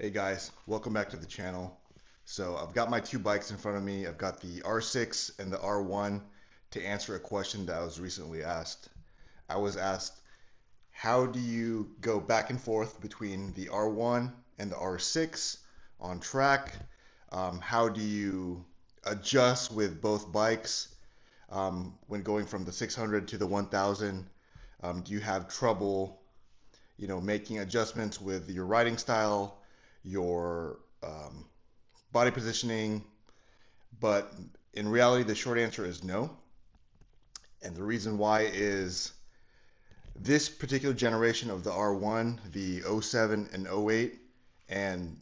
Hey guys, welcome back to the channel. So I've got my two bikes in front of me. I've got the R6 and the R1 to answer a question that I was recently asked. I was asked, how do you go back and forth between the R1 and the R6 on track? How do you adjust with both bikes when going from the 600 to the 1000? Do you have trouble making adjustments with your riding style, your body positioning? But in reality, the short answer is no. And the reason why is this particular generation of the R1, the '07 and '08, and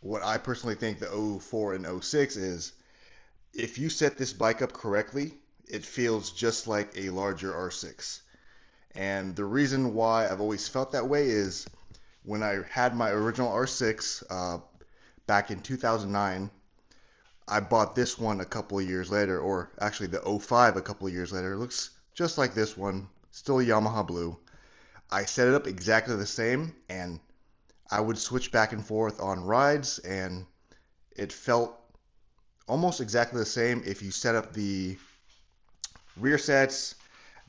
what I personally think the '04 and '06 is, if you set this bike up correctly, it feels just like a larger R6. And the reason why I've always felt that way is when I had my original R6 back in 2009, I bought this one a couple of years later, or actually the '05 a couple of years later. It looks just like this one, still Yamaha blue. I set it up exactly the same, and I would switch back and forth on rides, and it felt almost exactly the same if you set up the rear sets,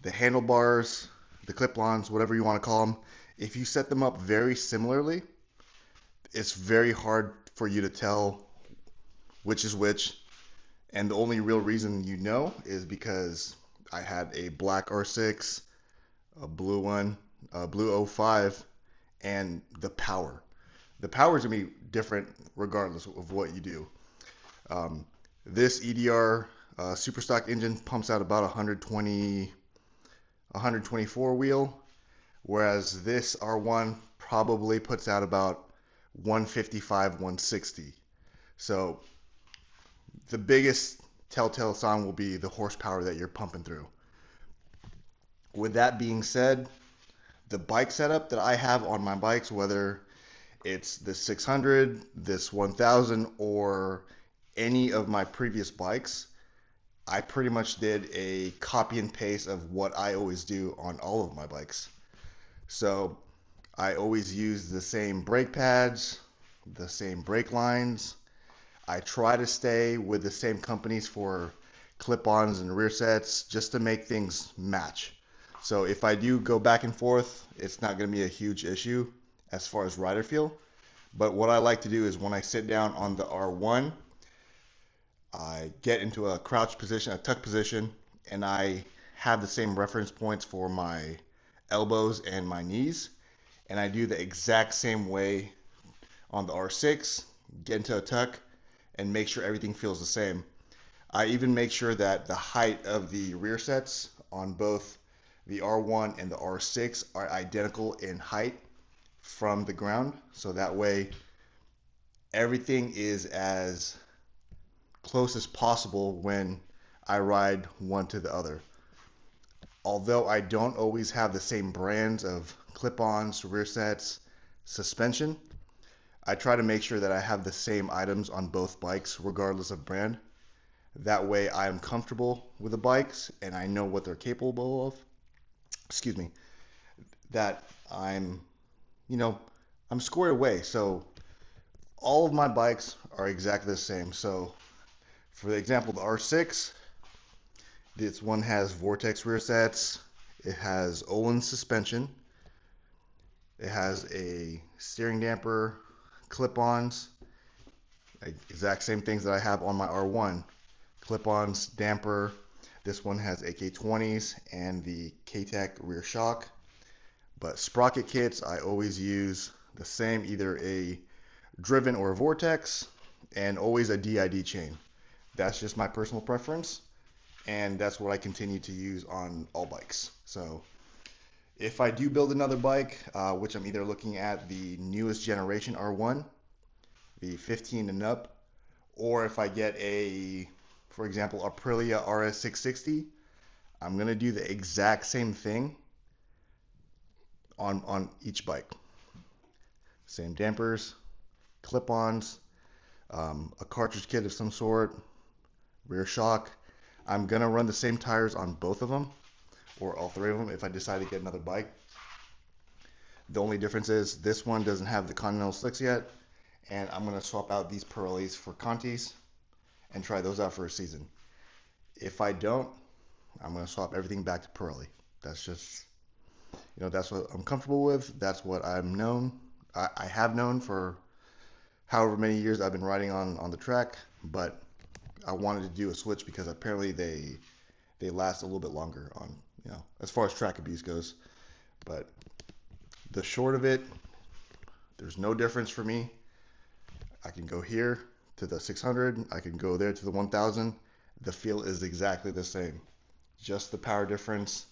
the handlebars, the clip-ons, whatever you want to call them. If you set them up very similarly, it's very hard for you to tell which is which. And the only real reason you know is because I had a black R6, a blue one, a blue '05, and the power. The power is going to be different regardless of what you do. Um, this EDR super stock engine pumps out about 120, 124 wheel, whereas this R1 probably puts out about 155, 160. So the biggest telltale sign will be the horsepower that you're pumping through. With that being said, the bike setup that I have on my bikes, whether it's the 600, this 1000, or any of my previous bikes, I pretty much did a copy and paste of what I always do on all of my bikes. So I always use the same brake pads, the same brake lines. I try to stay with the same companies for clip-ons and rear sets just to make things match. So if I do go back and forth, it's not going to be a huge issue as far as rider feel. But what I like to do is when I sit down on the R1, I get into a crouch position, a tuck position, and I have the same reference points for my elbows and my knees. And I do the exact same way on the R6, get into a tuck, and make sure everything feels the same. I even make sure that the height of the rear sets on both the R1 and the R6 are identical in height from the ground. So that way everything is as close as possible when I ride one to the other. Although I don't always have the same brands of clip-ons, rear sets, suspension, I try to make sure that I have the same items on both bikes regardless of brand. That way I am comfortable with the bikes and I know what they're capable of. Excuse me. That I'm, you know, I'm squared away. So all of my bikes are exactly the same. So for the example, the R6, this one has Vortex rear sets. It has Olin suspension. It has a steering damper, clip-ons, exact same things that I have on my R1. Clip-ons, damper. This one has AK20s and the K-Tech rear shock. But sprocket kits, I always use the same, either a driven or a Vortex, and always a DID chain. That's just my personal preference, and that's what I continue to use on all bikes. So if I do build another bike, which I'm either looking at the newest generation R1, the 15 and up, or if I get a, for example, Aprilia RS660, I'm gonna do the exact same thing on each bike. Same dampers, clip-ons, a cartridge kit of some sort, rear shock. I'm gonna run the same tires on both of them, or all three of them if I decide to get another bike. The only difference is this one doesn't have the Continental Slicks yet, and I'm gonna swap out these Pirellis for Contis and try those out for a season. If I don't, I'm gonna swap everything back to Pirelli. That's just, that's what I'm comfortable with. That's what I'm known. I have known for however many years I've been riding on the track, but I wanted to do a switch because apparently they last a little bit longer on, as far as track abuse goes. But the short of it, there's no difference for me. I can go here to the 600, I can go there to the 1000. The feel is exactly the same. Just the power difference.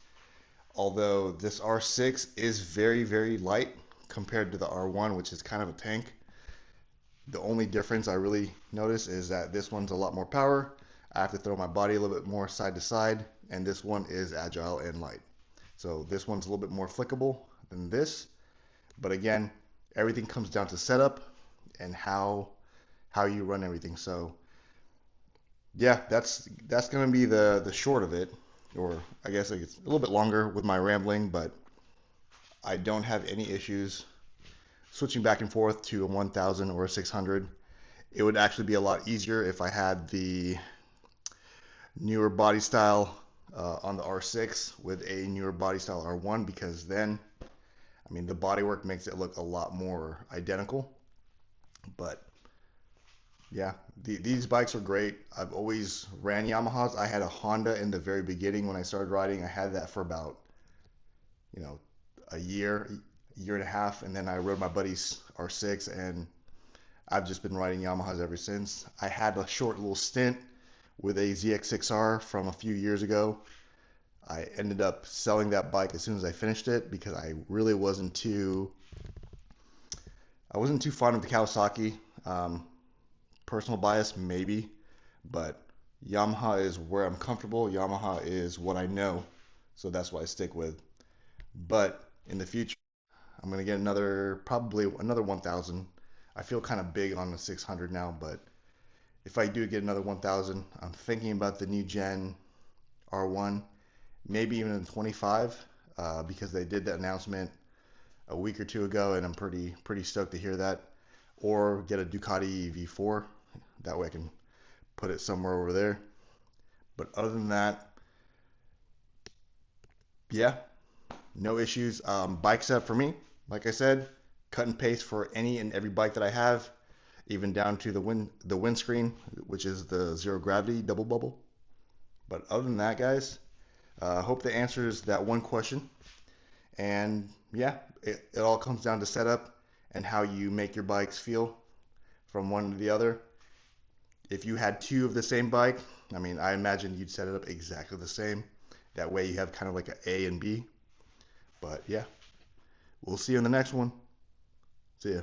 Although this R6 is very, very light compared to the R1, which is kind of a tank. The only difference I really notice is that this one's a lot more power. I have to throw my body a little bit more side to side, and this one is agile and light. So this one's a little bit more flickable than this. But again, everything comes down to setup and how you run everything. So yeah, that's gonna be the short of it, or I guess it's a little bit longer with my rambling, but I don't have any issues switching back and forth to a 1000 or a 600. It would actually be a lot easier if I had the newer body style on the R6 with a newer body style R1, because then, I mean, the bodywork makes it look a lot more identical. But yeah, these bikes are great. I've always ran Yamahas. I had a Honda in the very beginning when I started riding. I had that for about, you know, a year and a half, and then I rode my buddy's R6, and I've just been riding Yamahas ever since. I had a short little stint with a ZX6R from a few years ago. I ended up selling that bike as soon as I finished it because I really wasn't too fond of the Kawasaki. Personal bias, maybe, but Yamaha is where I'm comfortable. Yamaha is what I know, so that's what I stick with. But in the future, I'm gonna get probably another 1000. I feel kind of big on the 600 now, but if I do get another 1000, I'm thinking about the new gen R1, maybe even the 25, because they did the announcement a week or two ago, and I'm pretty stoked to hear that. Or get a Ducati V4. That way I can put it somewhere over there. But other than that, yeah, no issues. Bike setup for me, like I said, cut and paste for any and every bike that I have, even down to the windscreen, which is the zero gravity double bubble. But other than that, guys, I hope that answers that one question. And yeah, it all comes down to setup and how you make your bikes feel from one to the other. If you had two of the same bike, I mean, I imagine you'd set it up exactly the same. That way you have kind of like a A and B. But yeah, we'll see you in the next one. See ya.